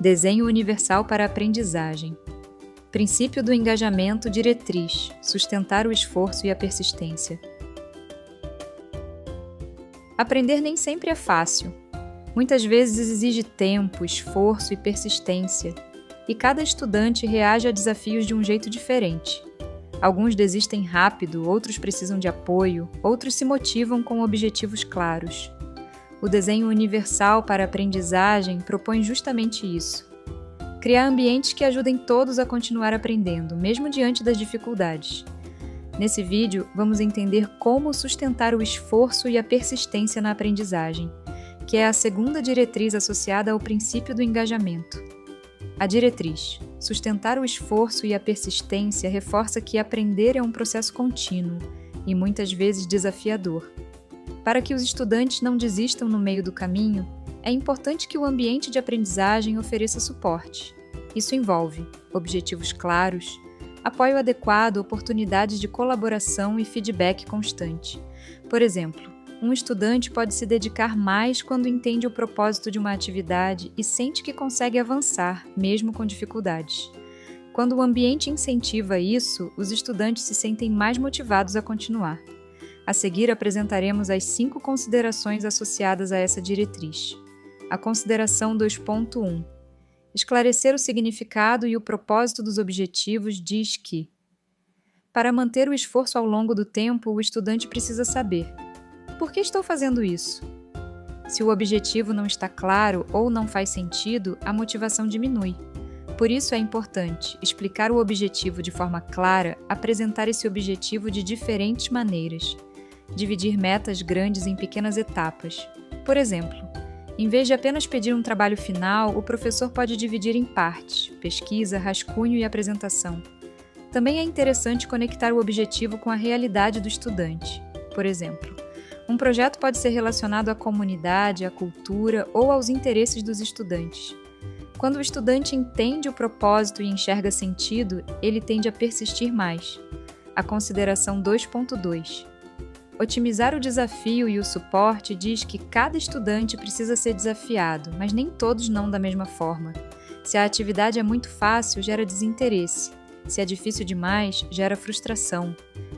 Desenho universal para a aprendizagem. Princípio do engajamento diretriz, sustentar o esforço e a persistência. Aprender nem sempre é fácil. Muitas vezes exige tempo, esforço e persistência, e cada estudante reage a desafios de um jeito diferente. Alguns desistem rápido, outros precisam de apoio, outros se motivam com objetivos claros. O desenho universal para a aprendizagem propõe justamente isso. Criar ambientes que ajudem todos a continuar aprendendo, mesmo diante das dificuldades. Nesse vídeo, vamos entender como sustentar o esforço e a persistência na aprendizagem, que é a segunda diretriz associada ao princípio do engajamento. A diretriz, sustentar o esforço e a persistência, reforça que aprender é um processo contínuo e muitas vezes desafiador. Para que os estudantes não desistam no meio do caminho, é importante que o ambiente de aprendizagem ofereça suporte. Isso envolve objetivos claros, apoio adequado, oportunidades de colaboração e feedback constante. Por exemplo, um estudante pode se dedicar mais quando entende o propósito de uma atividade e sente que consegue avançar, mesmo com dificuldades. Quando o ambiente incentiva isso, os estudantes se sentem mais motivados a continuar. A seguir, apresentaremos as 5 considerações associadas a essa diretriz. A consideração 2.1. Esclarecer o significado e o propósito dos objetivos diz que, para manter o esforço ao longo do tempo, o estudante precisa saber: por que estou fazendo isso? Se o objetivo não está claro ou não faz sentido, a motivação diminui. Por isso é importante explicar o objetivo de forma clara, apresentar esse objetivo de diferentes maneiras, dividir metas grandes em pequenas etapas. Por exemplo, em vez de apenas pedir um trabalho final, o professor pode dividir em partes: pesquisa, rascunho e apresentação. Também é interessante conectar o objetivo com a realidade do estudante. Por exemplo, um projeto pode ser relacionado à comunidade, à cultura ou aos interesses dos estudantes. Quando o estudante entende o propósito e enxerga sentido, ele tende a persistir mais. A consideração 2.2. Otimizar o desafio e o suporte diz que cada estudante precisa ser desafiado, mas nem todos não da mesma forma. Se a atividade é muito fácil, gera desinteresse. Se é difícil demais, gera frustração.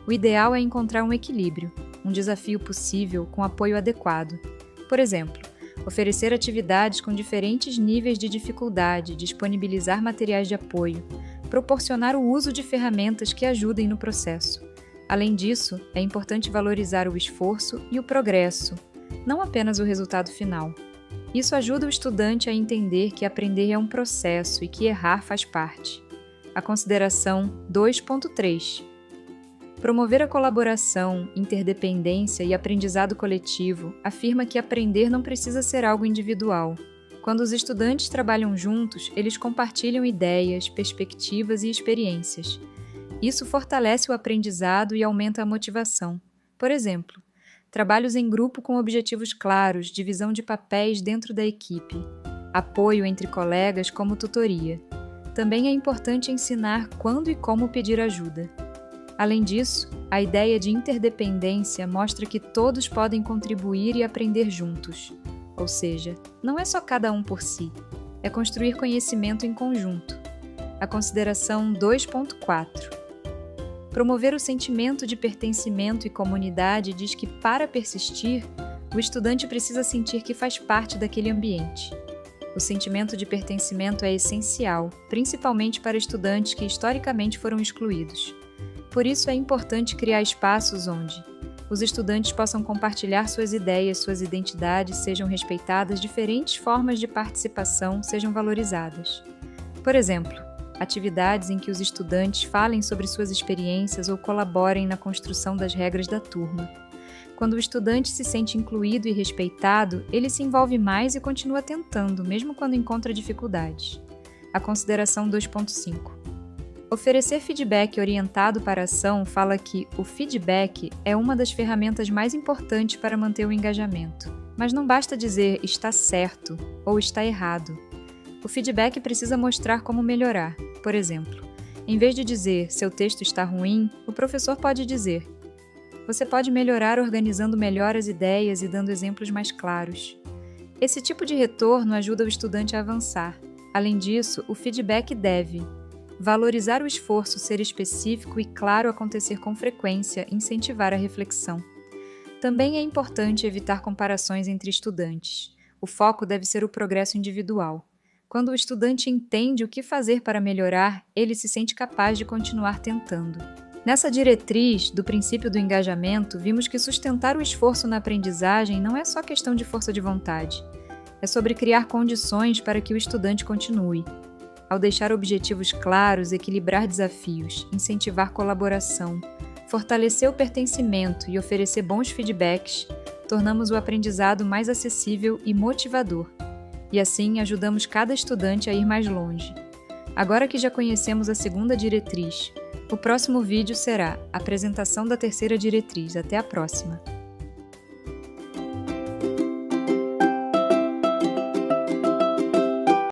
O ideal é encontrar um equilíbrio, um desafio possível com apoio adequado. Por exemplo, oferecer atividades com diferentes níveis de dificuldade, disponibilizar materiais de apoio, proporcionar o uso de ferramentas que ajudem no processo. Além disso, é importante valorizar o esforço e o progresso, não apenas o resultado final. Isso ajuda o estudante a entender que aprender é um processo e que errar faz parte. A consideração 2.3. Promover a colaboração, interdependência e aprendizado coletivo afirma que aprender não precisa ser algo individual. Quando os estudantes trabalham juntos, eles compartilham ideias, perspectivas e experiências. Isso fortalece o aprendizado e aumenta a motivação. Por exemplo, trabalhos em grupo com objetivos claros, divisão de papéis dentro da equipe, apoio entre colegas como tutoria. Também é importante ensinar quando e como pedir ajuda. Além disso, a ideia de interdependência mostra que todos podem contribuir e aprender juntos. Ou seja, não é só cada um por si, é construir conhecimento em conjunto. A consideração 2.4. Promover o sentimento de pertencimento e comunidade diz que, para persistir, o estudante precisa sentir que faz parte daquele ambiente. O sentimento de pertencimento é essencial, principalmente para estudantes que historicamente foram excluídos. Por isso é importante criar espaços onde os estudantes possam compartilhar suas ideias, suas identidades sejam respeitadas, diferentes formas de participação sejam valorizadas. Por exemplo, atividades em que os estudantes falem sobre suas experiências ou colaborem na construção das regras da turma. Quando o estudante se sente incluído e respeitado, ele se envolve mais e continua tentando, mesmo quando encontra dificuldades. A consideração 2.5. Oferecer feedback orientado para a ação fala que o feedback é uma das ferramentas mais importantes para manter o engajamento. Mas não basta dizer está certo ou está errado. O feedback precisa mostrar como melhorar. Por exemplo, em vez de dizer seu texto está ruim, o professor pode dizer: você pode melhorar organizando melhor as ideias e dando exemplos mais claros. Esse tipo de retorno ajuda o estudante a avançar, Além disso, o feedback deve valorizar o esforço, ser específico e claro, acontecer com frequência, incentivar a reflexão. Também é importante evitar comparações entre estudantes. O foco deve ser o progresso individual. Quando o estudante entende o que fazer para melhorar, ele se sente capaz de continuar tentando. Nessa diretriz do princípio do engajamento, vimos que sustentar o esforço na aprendizagem não é só questão de força de vontade. É sobre criar condições para que o estudante continue. Ao deixar objetivos claros, equilibrar desafios, incentivar colaboração, fortalecer o pertencimento e oferecer bons feedbacks, tornamos o aprendizado mais acessível e motivador. E assim ajudamos cada estudante a ir mais longe. Agora que já conhecemos a segunda diretriz, o próximo vídeo será a apresentação da terceira diretriz. Até a próxima!